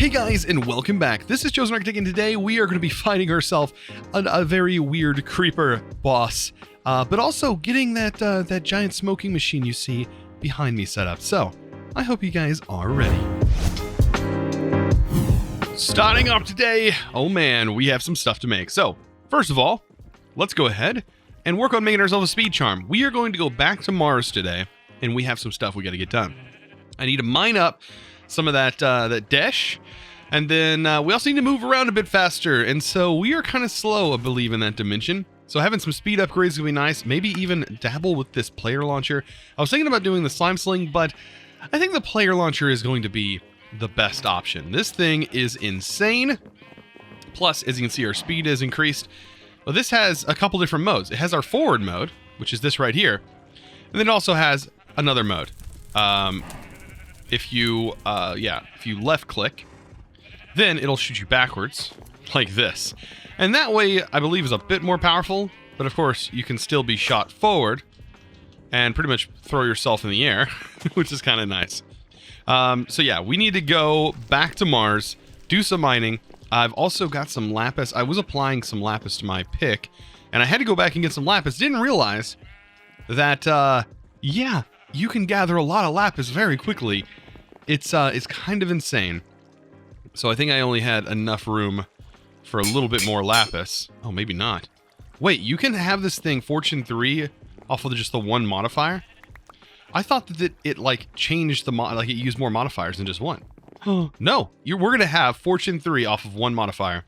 Hey guys, and welcome back. This is ChosenArchitect, and today we are going to be fighting ourselves a very weird creeper boss, but also getting that giant smoking machine you see behind me set up. So, I hope you guys are ready. Starting off today, oh man, we have some stuff to make. So, first of all, let's go ahead and work on making ourselves a speed charm. We are going to go back to Mars today, and we have some stuff we got to get done. I need to mine up some of that dash, and then we also need to move around a bit faster, and so we are kind of slow, I believe, in that dimension. So having some speed upgrades is going to be nice. Maybe even dabble with this player launcher. I was thinking about doing the slime sling, but I think the player launcher is going to be the best option. This thing is insane. Plus, as you can see, our speed is increased. Well, this has a couple different modes. It has our forward mode, which is this right here, and then it also has another mode. If you left click, then it'll shoot you backwards like this. And that way, I believe, is a bit more powerful, but of course, you can still be shot forward and pretty much throw yourself in the air, which is kind of nice. So yeah, we need to go back to Mars, do some mining. I've also got some lapis. I was applying some lapis to my pick, and I had to go back and get some lapis. Didn't realize that, yeah, you can gather a lot of lapis very quickly. It's kind of insane. So I think I only had enough room for a little bit more lapis. Oh, maybe not. Wait, you can have this thing Fortune 3 off of just the one modifier? I thought that it like changed the like it used more modifiers than just one. No, we're gonna have Fortune 3 off of one modifier.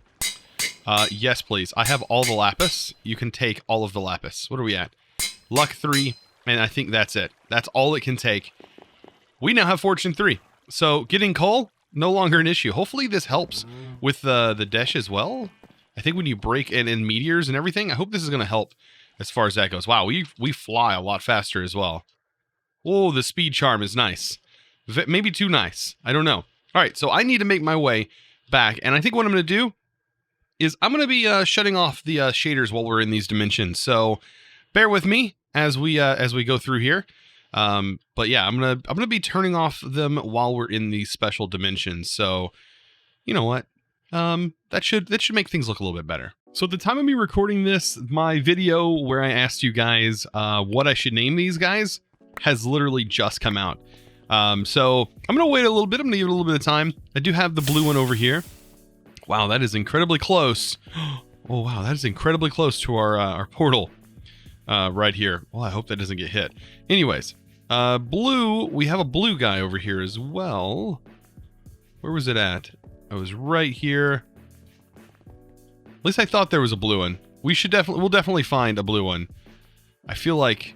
Yes, please. I have all the lapis. You can take all of the lapis. What are we at? Luck 3. And I think that's it. That's all it can take. We now have Fortune 3. So getting coal, no longer an issue. Hopefully this helps with the dash as well. I think when you break in meteors and everything, I hope this is going to help as far as that goes. Wow, we fly a lot faster as well. Oh, the speed charm is nice. Maybe too nice. I don't know. All right, so I need to make my way back. And I think what I'm going to do is I'm going to be shutting off the shaders while we're in these dimensions. So bear with me as we go through here. But yeah, I'm gonna be turning off them while we're in these special dimensions. So, you know what? That should make things look a little bit better. So at the time of me recording this, my video where I asked you guys what I should name these guys has literally just come out. So I'm gonna wait a little bit. I'm gonna give it a little bit of time. I do have the blue one over here. Wow, that is incredibly close. Oh wow, that is incredibly close to our portal. Right here. Well, I hope that doesn't get hit. Anyways, blue, we have a blue guy over here as well. Where was it at? I was right here. At least I thought there was a blue one. We'll definitely find a blue one. I feel like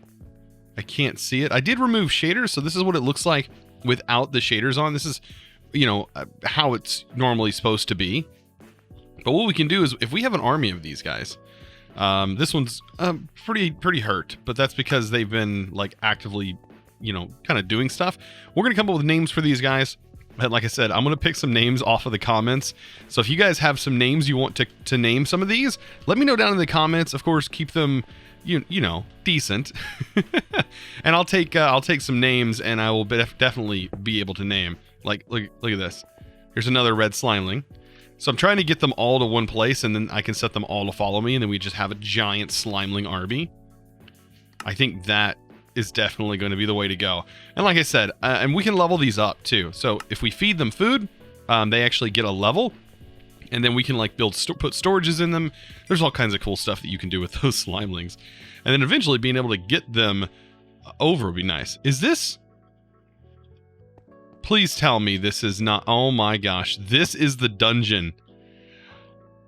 I can't see it. I did remove shaders, so this is what it looks like without the shaders on. This is, you know, how it's normally supposed to be. But what we can do is, if we have an army of these guys, this one's pretty hurt, but that's because they've been like actively, you know, kind of doing stuff. We're gonna come up with names for these guys. And like I said, I'm gonna pick some names off of the comments. So if you guys have some names you want to name some of these, let me know down in the comments. Of course, keep them you know decent, and I'll take some names, and I will definitely be able to name. Like look at this. Here's another red slimeling. So I'm trying to get them all to one place, and then I can set them all to follow me, and then we just have a giant slimeling army. I think that is definitely going to be the way to go. And like I said, and we can level these up too. So if we feed them food, they actually get a level, and then we can like put storages in them. There's all kinds of cool stuff that you can do with those slimelings. And then eventually being able to get them over would be nice. Is this... Please tell me this is not... Oh my gosh. This is the dungeon.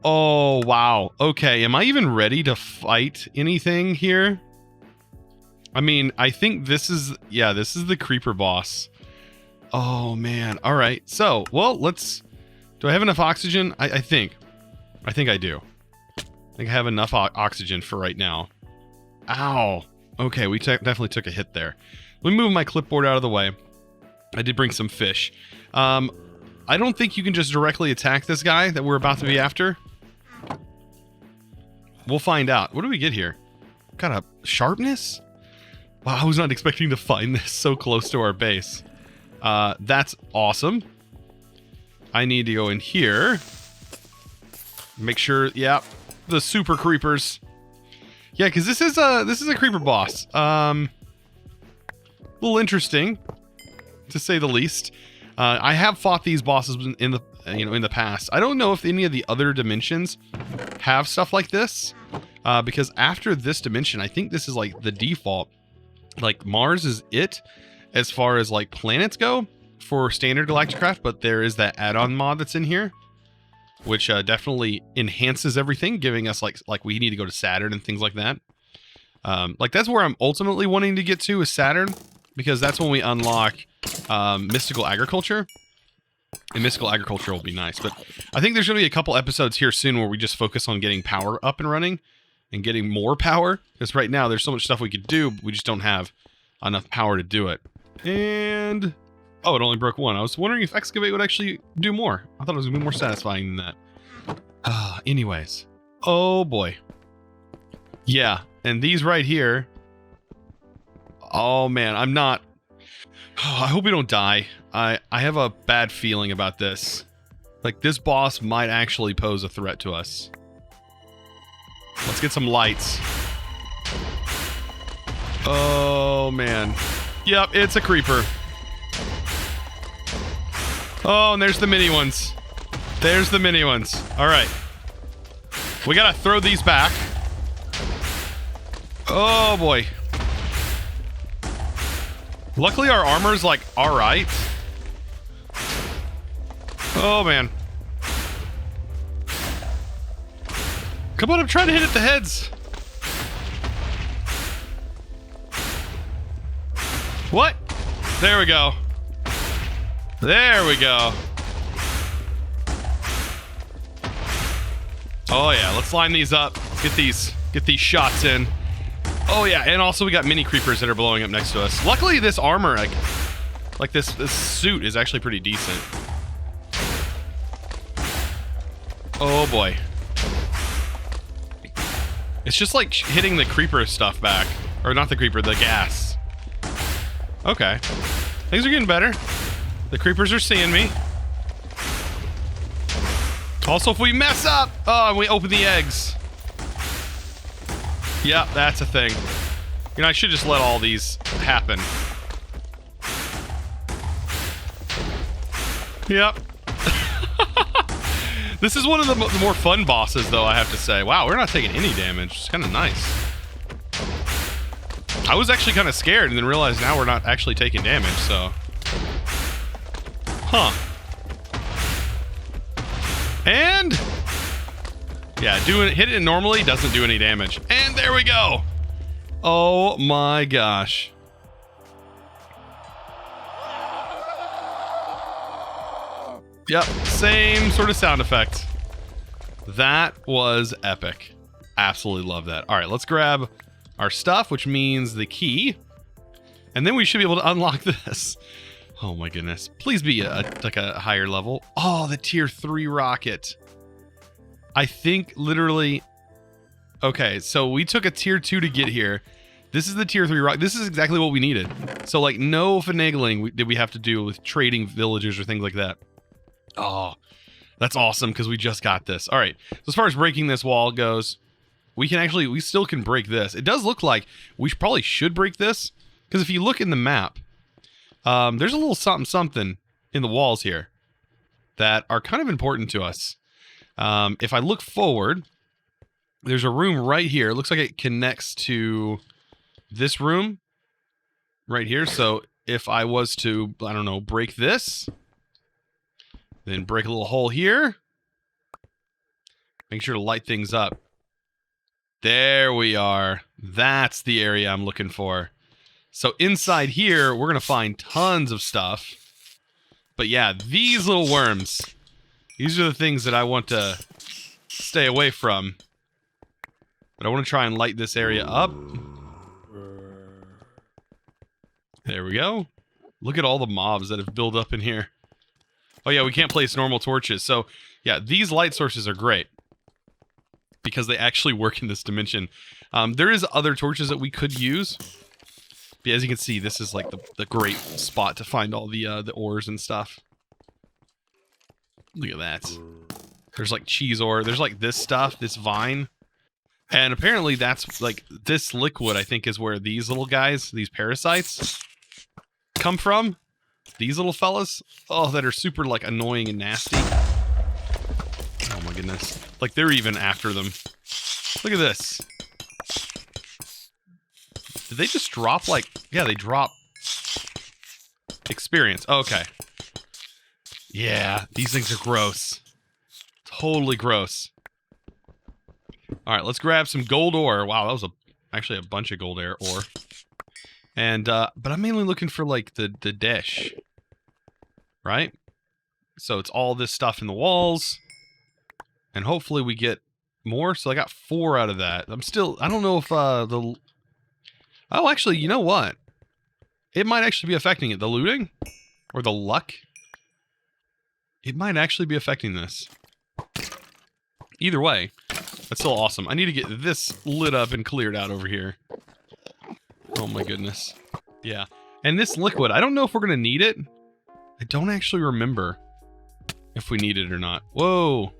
Oh, wow. Okay, am I even ready to fight anything here? I mean, I think this is... Yeah, this is the creeper boss. Oh, man. All right. So, well, let's... Do I have enough oxygen? I think. I think I do. I think I have enough oxygen for right now. Ow. Okay, we definitely took a hit there. Let me move my clipboard out of the way. I did bring some fish. I don't think you can just directly attack this guy that we're about to be after. We'll find out. What do we get here? Got a sharpness? Wow, I was not expecting to find this so close to our base. That's awesome. I need to go in here. Make sure, yeah, the super creepers. Yeah, because this is a creeper boss. A little interesting, to say the least. I have fought these bosses in the past. I don't know if any of the other dimensions have stuff like this, because after this dimension, I think this is like the default. Like Mars is it as far as like planets go for standard Galacticraft, but there is that add-on mod that's in here, which definitely enhances everything, giving us like we need to go to Saturn and things like that. Like that's where I'm ultimately wanting to get to, is Saturn, because that's when we unlock mystical agriculture, and mystical agriculture will be nice. But I think there's going to be a couple episodes here soon where we just focus on getting power up and running and getting more power, because right now there's so much stuff we could do, but we just don't have enough power to do it. And oh, it only broke one. I was wondering if excavate would actually do more. I thought it was going to be more satisfying than that. Anyways. Oh, boy. Yeah, and these right here. Oh, man, I'm not... Oh, I hope we don't die. I have a bad feeling about this. Like, this boss might actually pose a threat to us. Let's get some lights. Oh, man. Yep, it's a creeper. Oh, and there's the mini ones. There's the mini ones. All right. We gotta throw these back. Oh, boy. Luckily, our armor's, like, all right. Oh, man. Come on, I'm trying to hit at the heads. What? There we go. There we go. Oh yeah, let's line these up. Let's get these shots in. Oh yeah, and also we got mini creepers that are blowing up next to us. Luckily this armor, like this suit is actually pretty decent. Oh boy. It's just like hitting the creeper stuff back. Or not the creeper, the gas. Okay. Things are getting better. The creepers are seeing me. Also, if we mess up, oh, and we open the eggs. Yep, that's a thing. You know, I should just let all these happen. Yep. This is one of the more fun bosses, though, I have to say. Wow, we're not taking any damage. It's kind of nice. I was actually kind of scared and then realized now we're not actually taking damage, so... Huh. And... yeah, hit it normally doesn't do any damage. And there we go! Oh my gosh. Yep, same sort of sound effect. That was epic. Absolutely love that. Alright, let's grab our stuff, which means the key. And then we should be able to unlock this. Oh my goodness. Please be like a higher level. Oh, the tier 3 rocket. I think literally... okay, so we took a tier 2 to get here. This is the tier 3 rocket. This is exactly what we needed. So like no finagling did we have to do with trading villagers or things like that. Oh, that's awesome because we just got this. All right, so as far as breaking this wall goes, we still can break this. It does look like we probably should break this because if you look in the map, there's a little something in the walls here that are kind of important to us. If I look forward, there's a room right here. It looks like it connects to this room right here. So if I was to, I don't know, break this, then break a little hole here, make sure to light things up. There we are. That's the area I'm looking for. So inside here, we're going to find tons of stuff. But yeah, these little worms, these are the things that I want to stay away from. But I want to try and light this area up. There we go. Look at all the mobs that have built up in here. Oh yeah, we can't place normal torches. So yeah, these light sources are great because they actually work in this dimension. There is other torches that we could use. But as you can see, this is like the great spot to find all the ores and stuff. Look at that. There's like cheese ore. There's like this stuff, this vine. And apparently that's like this liquid, I think, is where these little guys, these parasites, come from. These little fellas. Oh, that are super like annoying and nasty. Oh my goodness. Like they're even after them. Look at this. Did they just drop like... Yeah, they drop experience. Oh, okay. Yeah, these things are gross. Totally gross. All right, let's grab some gold ore. Wow, that was actually a bunch of gold ore. And but I'm mainly looking for like the dish, right? So it's all this stuff in the walls, and hopefully we get more. So I got 4 out of that. I don't know if the... Oh, actually, you know what? It might actually be affecting it. The looting or the luck. It might actually be affecting this. Either way, that's still awesome. I need to get this lit up and cleared out over here. Oh my goodness. Yeah. And this liquid, I don't know if we're going to need it. I don't actually remember if we need it or not. Whoa.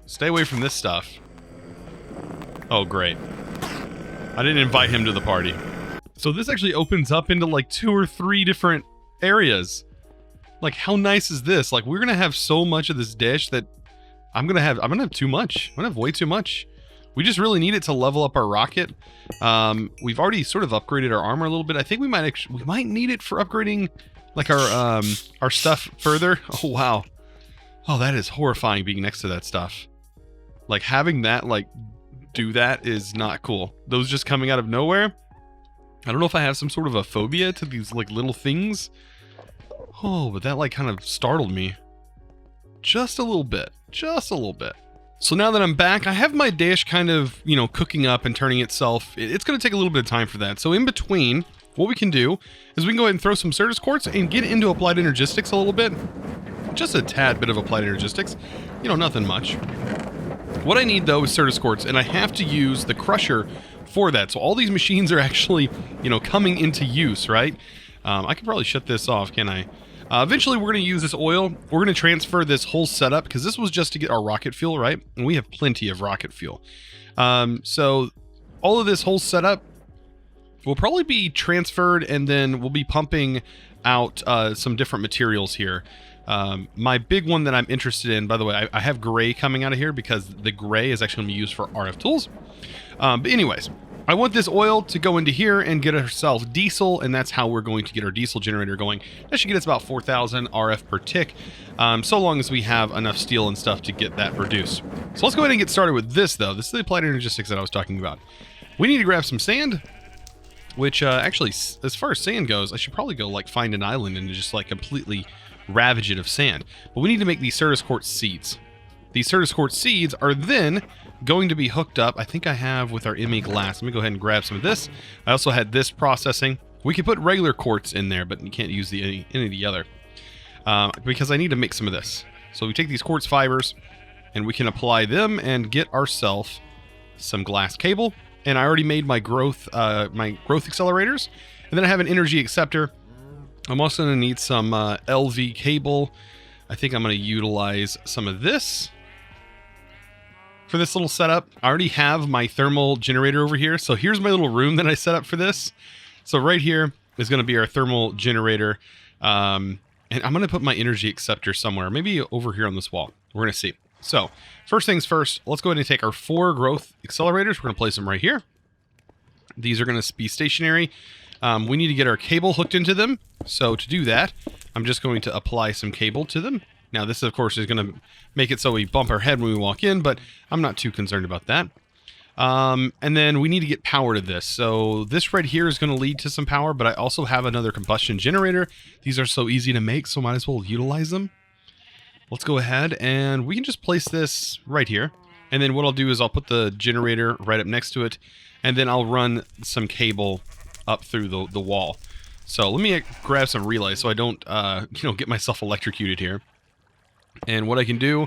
Stay away from this stuff. Oh, great. I didn't invite him to the party. So this actually opens up into like 2 or 3 different areas. Like, how nice is this? Like, we're going to have so much of this dish that I'm going to have too much. I'm going to have way too much. We just really need it to level up our rocket. We've already sort of upgraded our armor a little bit. I think we might need it for upgrading like our stuff further. Oh, wow. Oh, that is horrifying being next to that stuff. Like, having that, like, do that is not cool. Those just coming out of nowhere. I don't know if I have some sort of a phobia to these, like, little things. Oh, but that, like, kind of startled me. Just a little bit. Just a little bit. So now that I'm back, I have my dish kind of, you know, cooking up and turning itself. It's going to take a little bit of time for that. So in between, what we can do is we can go ahead and throw some Certus quartz and get into applied energistics a little bit. Just a tad bit of applied energistics. You know, nothing much. What I need, though, is Certus quartz, and I have to use the crusher for that. So all these machines are actually, you know, coming into use, right? I could probably shut this off, can I? Eventually, we're going to use this oil. We're going to transfer this whole setup, because this was just to get our rocket fuel, right? And we have plenty of rocket fuel. So all of this whole setup will probably be transferred, and then we'll be pumping out some different materials here. My big one that I'm interested in, by the way, I have gray coming out of here, because the gray is actually going to be used for RF tools. But anyways, I want this oil to go into here and get ourselves diesel, and that's how we're going to get our diesel generator going. That should get us about 4,000 RF per tick, so long as we have enough steel and stuff to get that produced. So let's go ahead and get started with this, though. This is the applied energistics that I was talking about. We need to grab some sand, which actually, as far as sand goes, I should probably go like find an island and just like completely ravage it of sand. But we need to make these Certus quartz seeds. These Certus quartz seeds are then going to be hooked up. I think I have with our ME glass. Let me go ahead and grab some of this. I also had this processing. We can put regular quartz in there, but you can't use any of the other because I need to make some of this. So we take these quartz fibers and we can apply them and get ourselves some glass cable. And I already made my growth accelerators. And then I have an energy acceptor. I'm also going to need some LV cable. I think I'm going to utilize some of this for this little setup. I already have my thermal generator over here. So here's my little room that I set up for this. So right here is going to be our thermal generator. And I'm going to put my energy acceptor somewhere, maybe over here on this wall. We're going to see. So first things first, let's go ahead and take our 4 growth accelerators. We're going to place them right here. These are going to be stationary. We need to get our cable hooked into them. So to do that, I'm just going to apply some cable to them. Now this, of course, is going to make it so we bump our head when we walk in, but I'm not too concerned about that. And then we need to get power to this. So this right here is going to lead to some power, but I also have another combustion generator. These are so easy to make, so might as well utilize them. Let's go ahead and we can just place this right here. And then what I'll do is I'll put the generator right up next to it, and then I'll run some cable up through the wall. So let me grab some relays so I don't, get myself electrocuted here. And what I can do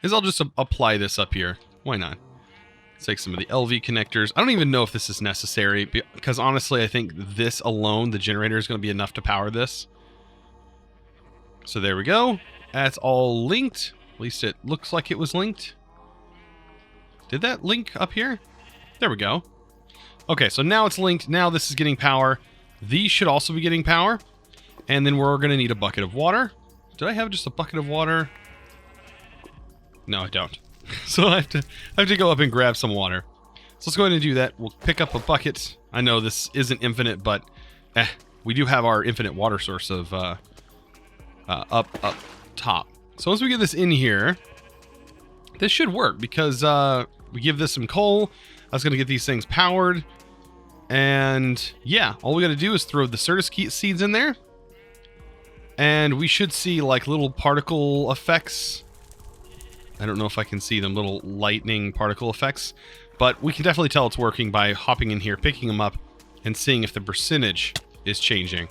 is I'll just apply this up here. Why not? Let's take some of the LV connectors. I don't even know if this is necessary, because honestly, I think this alone, the generator, is going to be enough to power this. So there we go. That's all linked. At least it looks like it was linked. Did that link up here? There we go. Okay, so now it's linked. Now this is getting power. These should also be getting power. And then we're going to need a bucket of water. Did I have just a bucket of water? No, I don't. So I have to go up and grab some water. So let's go ahead and do that. We'll pick up a bucket. I know this isn't infinite, but we do have our infinite water source of up top. So once we get this in here, this should work because we give this some coal. That's going to get these things powered. And yeah, all we got to do is throw the certus seeds in there. And we should see like little particle effects. I don't know if I can see them, little lightning particle effects. But we can definitely tell it's working by hopping in here, picking them up, and seeing if the percentage is changing.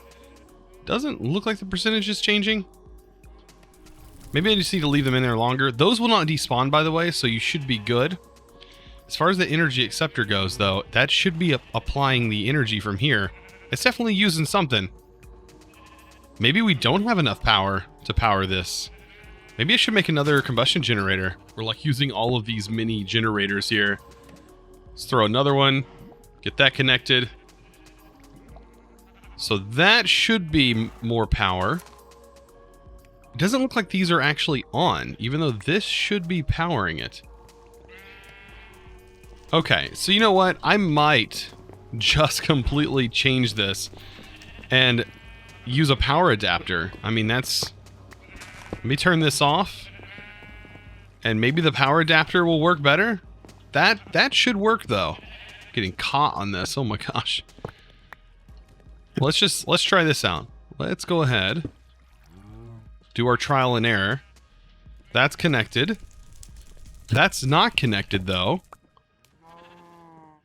Doesn't look like the percentage is changing. Maybe I just need to leave them in there longer. Those will not despawn, by the way, so you should be good. As far as the energy acceptor goes, though, that should be applying the energy from here. It's definitely using something. Maybe we don't have enough power to power this. Maybe I should make another combustion generator. We're like using all of these mini generators here. Let's throw another one. Get that connected. So that should be more power. It doesn't look like these are actually on, even though this should be powering it. Okay, so you know what? I might just completely change this and use a power adapter. I mean, that's... Let me turn this off. And maybe the power adapter will work better. That should work, though. Getting caught on this. Oh my gosh. Let's try this out. Let's go ahead. Do our trial and error. That's connected. That's not connected, though.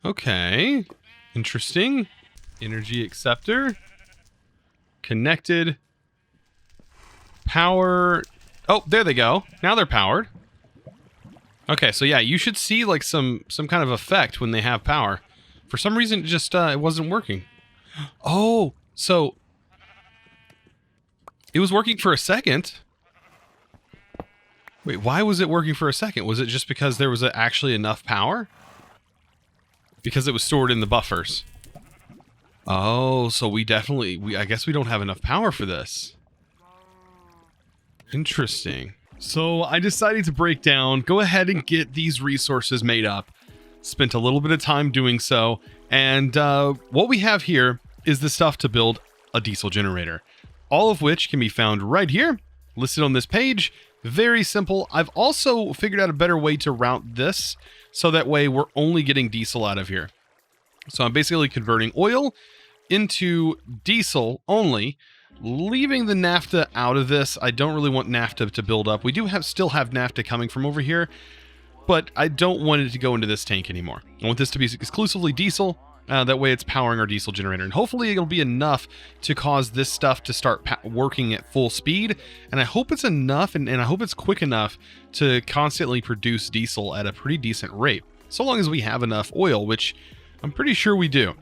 Okay. Interesting. Energy acceptor. Connected. Power. Oh, there they go. Now they're powered. Okay, so yeah, you should see like some kind of effect when they have power. For some reason, it just it wasn't working. Oh, so it was working for a second. Wait, why was it working for a second? Was it just because there was actually enough power? Because it was stored in the buffers. Oh, so we definitely, I guess we don't have enough power for this. Interesting. So I decided to break down, go ahead and get these resources made up. Spent a little bit of time doing so. And what we have here is the stuff to build a diesel generator. All of which can be found right here, listed on this page. Very simple. I've also figured out a better way to route this, so that way we're only getting diesel out of here. So I'm basically converting oil into diesel only, leaving the naphtha out of this. I don't really want naphtha to build up. We do still have naphtha coming from over here, but I don't want it to go into this tank anymore. I want this to be exclusively diesel. That way it's powering our diesel generator. And hopefully it'll be enough to cause this stuff to start working at full speed. And I hope it's enough, and I hope it's quick enough to constantly produce diesel at a pretty decent rate. So long as we have enough oil, which I'm pretty sure we do.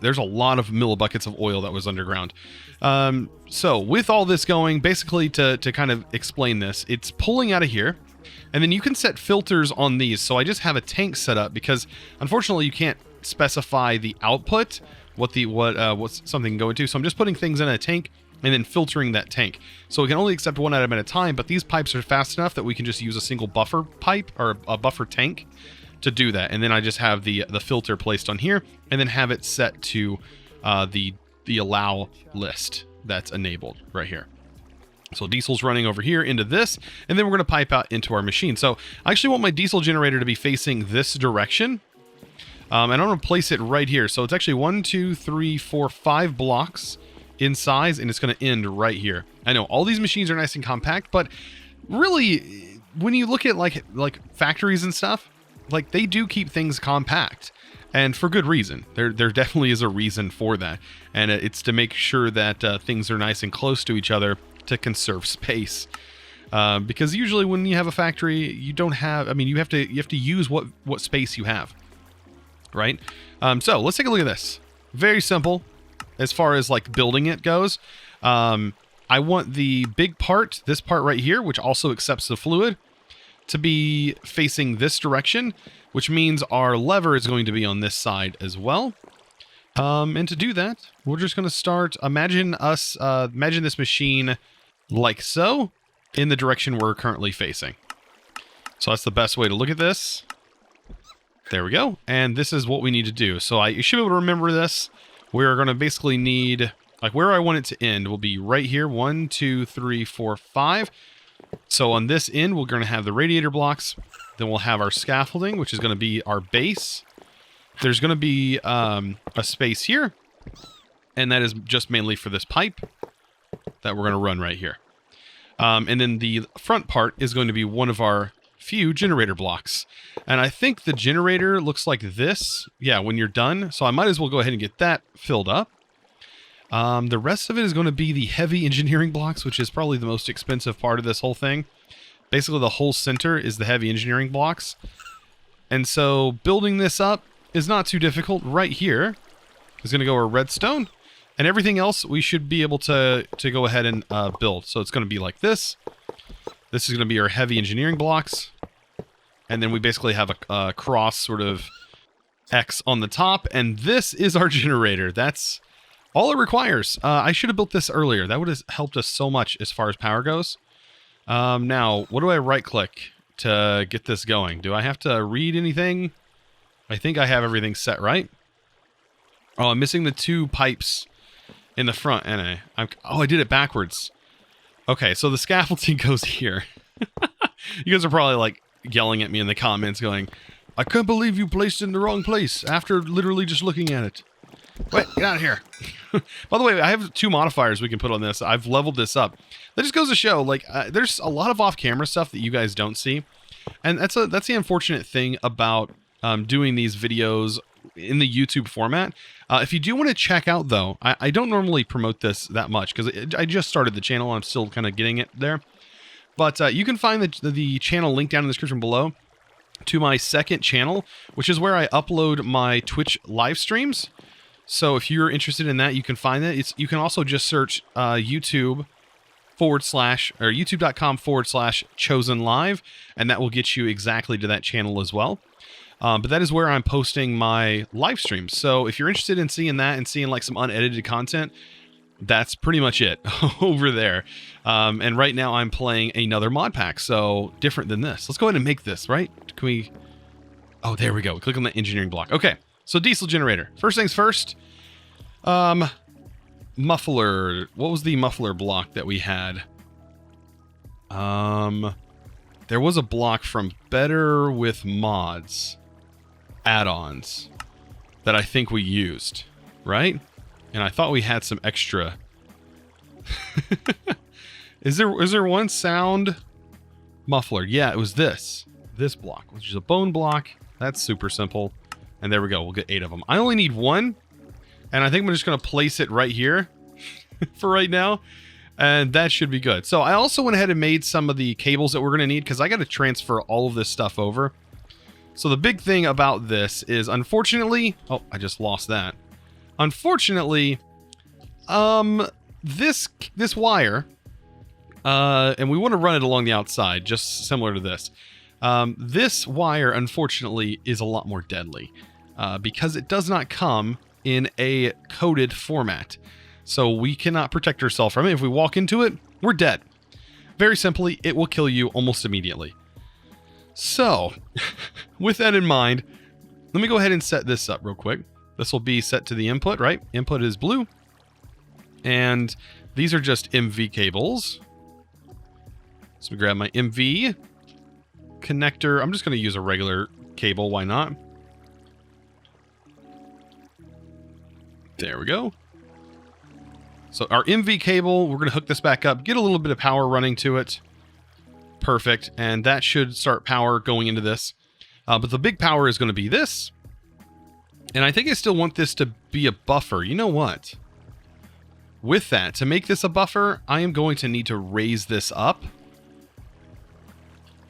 There's a lot of millibuckets of oil that was underground. So with all this going, basically to kind of explain this, it's pulling out of here. And then you can set filters on these. So I just have a tank set up because unfortunately you can't specify the output, what's something going to. So I'm just putting things in a tank and then filtering that tank. So we can only accept one item at a time, but these pipes are fast enough that we can just use a single buffer pipe or a buffer tank to do that. And then I just have the filter placed on here and then have it set to the allow list that's enabled right here. So diesel's running over here into this, and then we're going to pipe out into our machine. So I actually want my diesel generator to be facing this direction. And I'm going to place it right here. So it's actually 1, 2, 3, 4, 5 blocks in size, and it's going to end right here. I know all these machines are nice and compact, but really, when you look at like factories and stuff, like they do keep things compact, and for good reason. There definitely is a reason for that, and it's to make sure that things are nice and close to each other to conserve space. Because usually when you have a factory, you don't have. I mean, you have to use what space you have. Right? So let's take a look at this. Very simple as far as like building it goes. I I want the big part, this part right here, which also accepts the fluid, to be facing this direction, which means our lever is going to be on this side as well. And to do that, we're just going to start, imagine this machine like so, in the direction we're currently facing. So that's the best way to look at this. There we go. And this is what we need to do. So you should be able to remember this. We're going to basically need, like where I want it to end will be right here. 1, 2, 3, 4, 5. So on this end, we're going to have the radiator blocks. Then we'll have our scaffolding, which is going to be our base. There's going to be a space here. And that is just mainly for this pipe that we're going to run right here. And then the front part is going to be one of our few generator blocks. And I think the generator looks like this. Yeah, when you're done. So I might as well go ahead and get that filled up. The rest of it is going to be the heavy engineering blocks, which is probably the most expensive part of this whole thing. Basically, the whole center is the heavy engineering blocks. And so building this up is not too difficult. Right here is going to go our redstone. And everything else we should be able to go ahead and build. So it's going to be like this. This is going to be our heavy engineering blocks. And then we basically have a cross sort of X on the top. And this is our generator. That's all it requires. I should have built this earlier. That would have helped us so much as far as power goes. Now, what do I right-click to get this going? Do I have to read anything? I think I have everything set, right? Oh, I'm missing the 2 pipes in the front, and I did it backwards. Okay, so the scaffolding goes here. You guys are probably like yelling at me in the comments going, I can't believe you placed it in the wrong place after literally just looking at it. Wait, get out of here. By the way, I have 2 modifiers we can put on this. I've leveled this up. That just goes to show, like, there's a lot of off-camera stuff that you guys don't see. And that's the unfortunate thing about doing these videos in the YouTube format. If you do want to check out, though, I don't normally promote this that much because I just started the channel. I'm still kind of getting it there. But you can find the channel link down in the description below to my second channel, which is where I upload my Twitch live streams. So if you're interested in that, you can find that. You can also just search YouTube youtube.com/chosenlive, and that will get you exactly to that channel as well. But that is where I'm posting my live streams. So if you're interested in seeing that and seeing like some unedited content, that's pretty much it over there. And right now I'm playing another mod pack, so different than this. Let's go ahead and make this, right? Can we... Oh, there we go. Click on the engineering block. Okay, so diesel generator. First things first. Muffler. What was the muffler block that we had? There was a block from Better with Mods add-ons that I think we used, right? And I thought we had some extra. Is there one sound muffler? Yeah, it was this block, which is a bone block. That's super simple. And there we go. We'll get 8 of them. I only need 1. And I think I'm just going to place it right here for right now. And that should be good. So I also went ahead and made some of the cables that we're going to need because I got to transfer all of this stuff over. So the big thing about this is, unfortunately... Oh, I just lost that. Unfortunately, this wire, and we want to run it along the outside, just similar to this. This wire, unfortunately, is a lot more deadly because it does not come in a coded format. So we cannot protect ourselves from it. If we walk into it, we're dead. Very simply, it will kill you almost immediately. So, with that in mind, let me go ahead and set this up real quick. This will be set to the input, right? Input is blue. And these are just MV cables. So we grab my MV connector. I'm just going to use a regular cable. Why not? There we go. So our MV cable, we're going to hook this back up, get a little bit of power running to it. Perfect. And that should start power going into this. But the big power is going to be this. And I think I still want this to be a buffer. You know what? With that, to make this a buffer, I am going to need to raise this up.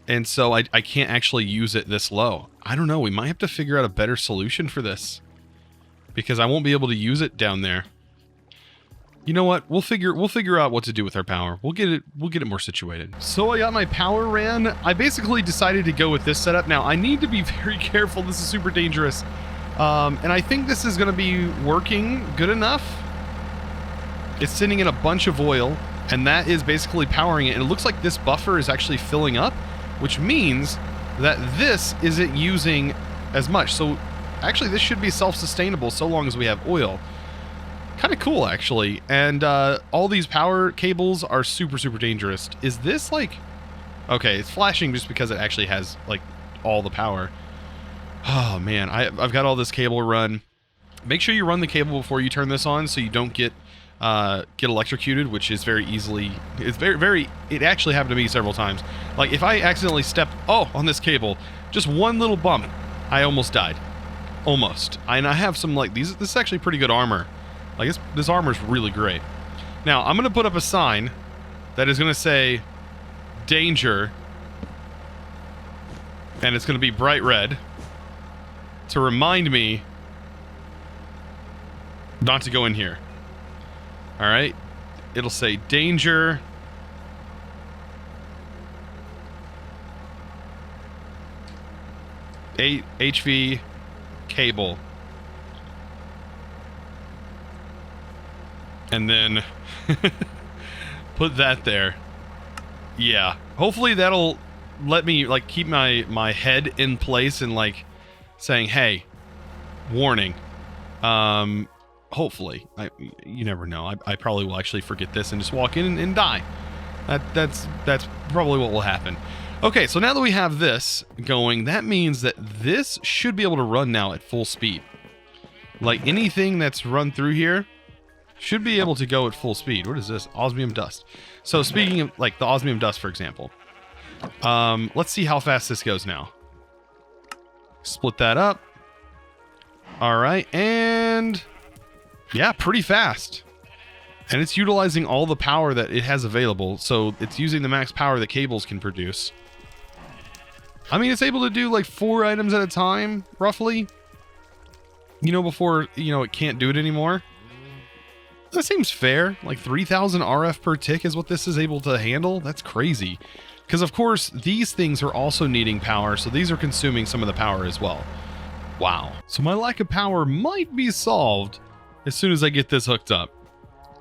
And so I can't actually use it this low. I don't know. We might have to figure out a better solution for this. Because I won't be able to use it down there. You know what? We'll figure out what to do with our power. We'll get it more situated. So I got my power ran. I basically decided to go with this setup. Now I need to be very careful. This is super dangerous. And I think this is going to be working good enough. It's sending in a bunch of oil, and that is basically powering it. And it looks like this buffer is actually filling up, which means that this isn't using as much. So actually this should be self-sustainable so long as we have oil. Kind of cool, actually. And all these power cables are super, super dangerous. Is this like... Okay, it's flashing just because it actually has like all the power. Oh man, I've got all this cable run. Make sure you run the cable before you turn this on so you don't get electrocuted, which is very easily... It's very... It actually happened to me several times. Like, if I accidentally stepped on this cable, just one little bump, I almost died. Almost. And I have some, like, this is actually pretty good armor. Like, this armor's really great. Now, I'm going to put up a sign that is going to say, danger, and it's going to be bright red to remind me not to go in here. Alright? It'll say, danger. HV cable. And then put that there. Yeah. Hopefully that'll let me like keep my head in place and like saying, hey, warning. Hopefully. You never know. I probably will actually forget this and just walk in and die. That's probably what will happen. Okay, so now that we have this going, that means that this should be able to run now at full speed. Like anything that's run through here should be able to go at full speed. What is this? Osmium Dust. So speaking of like the Osmium Dust, for example, let's see how fast this goes now. Split that up. All right, and yeah, pretty fast. And it's utilizing all the power that it has available. So it's using the max power that cables can produce. I mean, it's able to do like 4 items at a time, roughly. You know, before, you know, it can't do it anymore. That seems fair. Like 3,000 RF per tick is what this is able to handle. That's crazy. Because, of course, these things are also needing power, so these are consuming some of the power as well. Wow. So my lack of power might be solved as soon as I get this hooked up.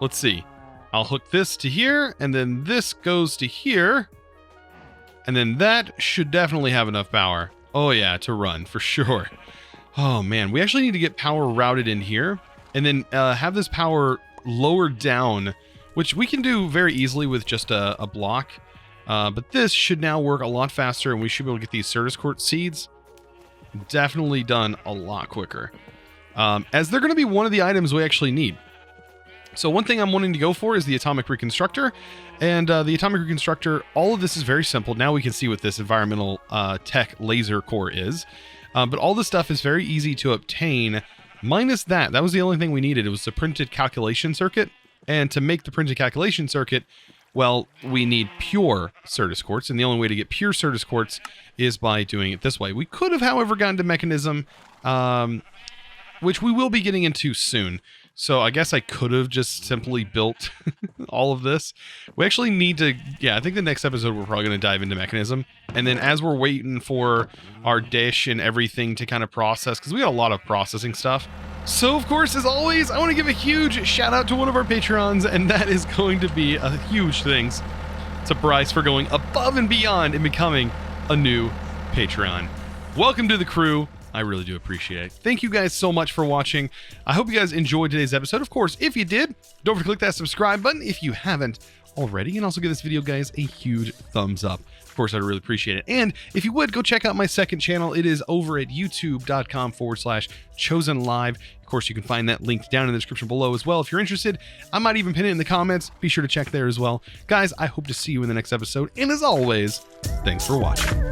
Let's see. I'll hook this to here, and then this goes to here. And then that should definitely have enough power. Oh yeah, to run, for sure. Oh man, we actually need to get power routed in here, and then have this power lowered down, which we can do very easily with just a block. But this should now work a lot faster, and we should be able to get these Certus Quartz seeds definitely done a lot quicker. As they're going to be one of the items we actually need. So one thing I'm wanting to go for is the Atomic Reconstructor. And the Atomic Reconstructor, all of this is very simple. Now we can see what this environmental tech laser core is. But all this stuff is very easy to obtain. Minus that was the only thing we needed. It was the printed calculation circuit. And to make the printed calculation circuit, well, we need pure Certus Quartz. And the only way to get pure Certus Quartz is by doing it this way. We could have, however, gotten to mechanism, which we will be getting into soon. So I guess I could have just simply built all of this. We actually need to, yeah, I think the next episode we're probably going to dive into mechanism. And then as we're waiting for our dish and everything to kind of process, because we got a lot of processing stuff. So of course, as always, I want to give a huge shout out to one of our Patreons, and that is going to be a huge thanks to Bryce for going above and beyond and becoming a new Patreon. Welcome to the crew. I really do appreciate it. Thank you guys so much for watching. I hope you guys enjoyed today's episode. Of course, if you did, don't forget to click that subscribe button if you haven't already. And also give this video, guys, a huge thumbs up. Of course, I'd really appreciate it. And if you would, go check out my second channel. It is over at youtube.com/ChosenLive. Of course, you can find that link down in the description below as well. If you're interested, I might even pin it in the comments. Be sure to check there as well. Guys, I hope to see you in the next episode. And as always, thanks for watching.